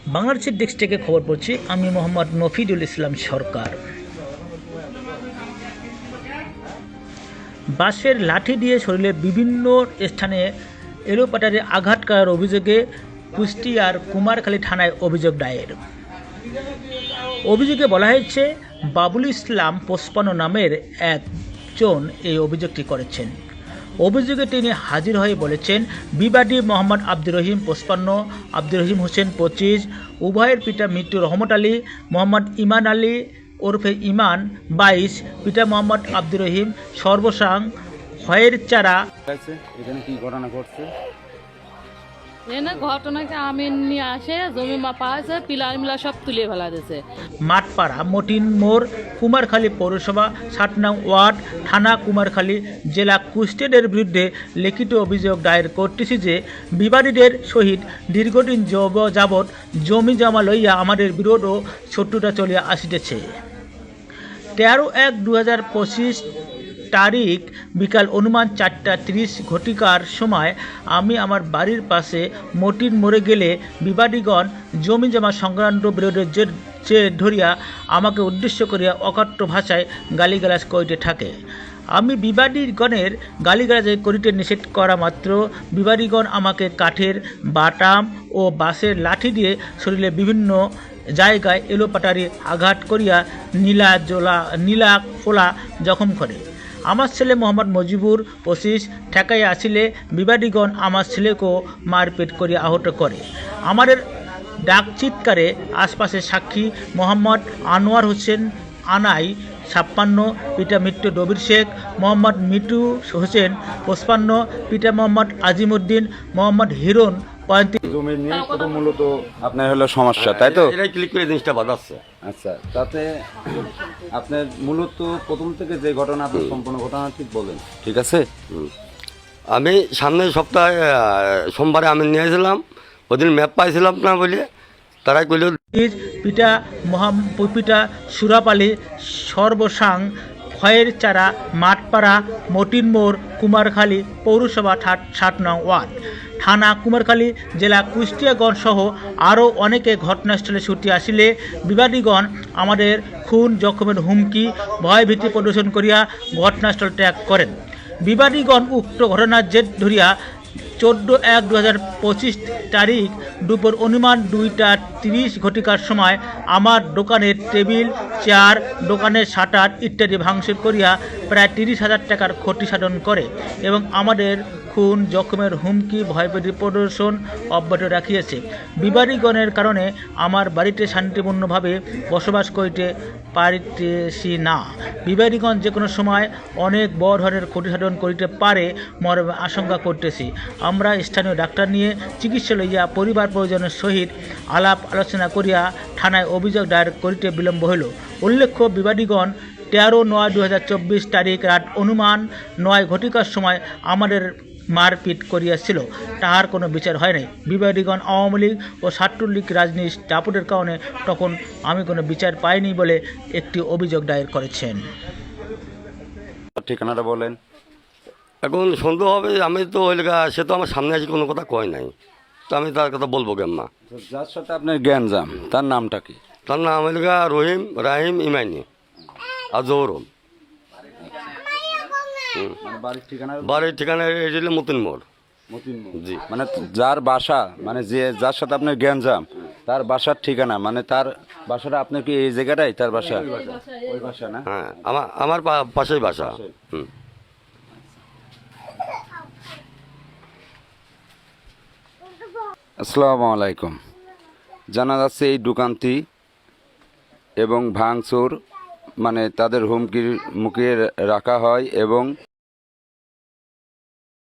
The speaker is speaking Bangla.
বাংলাদেশের ডেস্ক থেকে খবর পড়ছি আমি মোহাম্মদ নফিদুল ইসলাম সরকার। বাঁশের লাঠি দিয়ে শরীরের বিভিন্ন স্থানে এলোপাতাড়ি আঘাত করার অভিযোগে কুষ্টিয়ার কুমারখালী থানায় অভিযোগ দায়ের। অভিযোগে বলা হয়েছে বাবুল ইসলাম ৫৫ নামের একজন এই অভিযোগটি করেছেন। অভিযোগে তিনি হাজির হয়ে বলেছেন, বিবাদী মোহাম্মদ আব্দুর রহিম ৫৫, আব্দুর রহিম হোসেন ২৫, উভয়ের পিতা মৃত্যু রহমত আলী, মোহাম্মদ ইমান আলী ওরফে ইমান ২২, পিতা মোহাম্মদ আব্দুর রহিম সর্বসাং খয়ের চারা। এখানে কি ঘটনা ঘটছে? এনে ঘটনাকে আমি নিয়ে আসে জমি মাপা আছে, পিলার মিলা সব তুলে ফেলা দিয়েছে। মাঠপাড়া মতিন মোড়, কুমারখালী পৌরসভা ৭ নং ওয়ার্ড, থানা কুমারখালী, জেলা কুষ্টিয়ার বিরুদ্ধে লিখিত অভিযোগ দায়ের করতেছি যে বিবাদীদের সহিত দীর্ঘদিন যাবৎ জমি জমা লইয়া আমাদের বিরোধ ও শত্রুতা চলিয়া আসিতেছে। 13/1/2025 তারিখ বিকাল অনুমান 4টা 30 ঘটিকার সময় আমি আমার বাড়ির পাশে মতিন মোড়ে গেলে বিবাদীগণ জমি জমা সংক্রান্ত বিরোধের জের ধরিয়া আমাকে উদ্দেশ্য করিয়া অকথ্য ভাষায় গালিগালাজ করিতে থাকে। আমি বিবাদীগণের গালিগালাজ করিতে নিষেধ করা মাত্র বিবাদীগণ আমাকে কাঠের বাটাম ও বাঁশের লাঠি দিয়ে শরীরে বিভিন্ন জায়গায় এলোপাতাড়ি আঘাত করিয়া নীলা ফোলা জখম করে। আমার ছেলে মোহাম্মদ মজিবুর ২৫ ঠেকাইয়া আসিলে বিবাদীগণ আমার ছেলেকেও মারপিট করিয়া আহত করে। আমাদের ডাক চিৎকারে আশপাশের সাক্ষী মোহাম্মদ আনোয়ার হোসেন আনাই ৫৬, পিতা মৃত্যু দবির শেখ, মোহাম্মদ মিটু হোসেন ৫৫, পিতা মোহাম্মদ আজিমউদ্দিন, মোহাম্মদ হিরণ ৩৫। জমি নিয়ে কত মূলত আপনার হলো সমস্যা, তাই তো? এটাই ক্লিক করে জিনিসটা বাজাচ্ছে। আচ্ছা, তাতে আপনার মূলত প্রথম থেকে যে ঘটনা, আপনার সম্পূর্ণ ঘটনা ঠিক বলেন, ঠিক আছে? আমি সামনের সপ্তাহে সোমবারে আমি নিয়েছিলাম, ওদিন ম্যাপ পাইছিলাম না বলে তারাই কইল। পিতা সুরাপ আলী সর্বসাং খয়ের চারা, মাঠপাড়া মতিন মোড়, কুমারখালী পৌরসভা ৭ নং ওয়ার্ড, থানা কুমারখালী, জেলা কুষ্টিয়াগঞ্জ সহ আরও অনেকে ঘটনাস্থলে ছুটি আসিলে বিবাদীগণ আমাদের খুন জখমের হুমকি ভয়ভীতি প্রদর্শন করিয়া ঘটনাস্থল ত্যাগ করেন। বিবাদীগণ উক্ত ঘটনার জের ধরিয়া 14/1/2025 তারিখ দুপুর অনুমান 2টা 30 ঘটিকার সময় আমার দোকানের টেবিল, চেয়ার, দোকানের শাটার ইত্যাদি ভাঙচুর করিয়া প্রায় 30,000 টাকার ক্ষতি সাধন করে এবং আমাদের খুন জখমের হুমকি ভয়ভীতি প্রদর্শন অব্যাহত রাখিয়েছে। বিবাদীগণের কারণে আমার বাড়িতে শান্তিপূর্ণভাবে বসবাস করিতে পারিতেছি না। বিবাদীগণ যে কোনো সময় অনেক বড় ধরনের ক্ষতি সাধন করিতে পারে মর্মে আশঙ্কা করতেছি। আমরা স্থানীয় ডাক্তার নিয়ে চিকিৎসা লইয়া পরিবার পরিজনের সহিত আলাপ আলোচনা করিয়া থানায় অভিযোগ দায়ের করিতে বিলম্ব হইল। উল্লেখ্য, বিবাদীগণ 13/9/2024 তারিখ রাত অনুমান 9 ঘটিকার সময় আমাদের মারপিট করিয়াছিল, তাহার কোনো বিচার হয় নাই। বিবাদীগণ আওয়ামী লীগ ও ছাত্রলীগ রাজনীতির দাপটের কারণে তখন আমি কোনো বিচার পাইনি বলে একটি অভিযোগ দায়ের করেছেন। ঠিকানাটা বলেন। এখন সন্দেহ হবে, আমি তো ওই লেগা, সে তো আমার সামনে আসি কোনো কথা কয় নাই, তো আমি তার কথা বলবো কেমন? যার সাথে আপনার জ্ঞানজাম, তার নামটা কি? তার নাম ওই লেগা রহিম রাহিম ইমানি আর জহরম। বাড়ির ঠিকানা এসেছিল মতিন মোড়। জি, মানে যার বাসা, মানে যার সাথে আপনার জ্ঞানজাম, তার বাসার ঠিকানা, মানে তার বাসাটা আপনার কি এই জায়গাটাই তার বাসা? ওই বাসা না? হ্যাঁ, আমার পাশেই বাসা। আসসালামু আলাইকুম। জানা যাচ্ছে এই দোকানটি এবং ভাঙচুর, মানে তাদের হুমকির মুখে রাখা হয় এবং